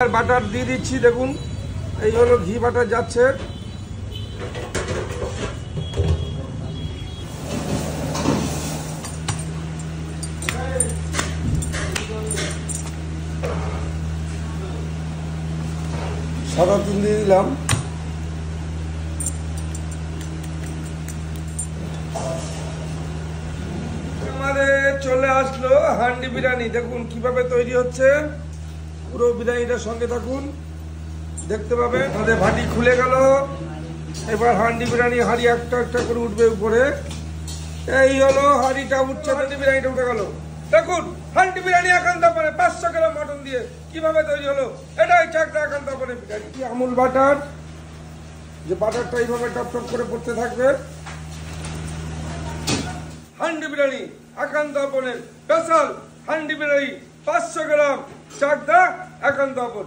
Butter দিয়ে দিচ্ছি, দেখুন এই হলো ঘি বাটার যাচ্ছে। সাদা তেল দিয়ে দিলাম। আমাদের চলে আসলো হান্ডি বিরিয়ানি। দেখুন কিভাবে তৈরি হচ্ছে, পুরো বিরিয়ানিটার সঙ্গে থাকুন, দেখতে পাবেন। আমাদের ভাটি খুলে গেল, এবার হান্ডি বিরিয়ানি হাঁড়ি একটা একটা করে উঠবে উপরে। এই হলো হাঁড়িটা উঠছে, হান্ডি বিরিয়ানিটা উঠে গেল। দেখুন হান্ডি বিরিয়ানি একান্ত পারে 500 গ্রাম মটন দিয়ে কিভাবে তৈরি হলো, এটাই চাকদা একান্ত পারে বিরিয়ানি। আমুল বাটার, যে বাটারটা এইভাবে টপ টপ করে পড়তে থাকবে। হান্ডি বিরিয়ানি একান্ত আপনের স্পেশাল হান্ডি বিরিয়ানি 500 গ্রাম চাকদা একান্ত আপন।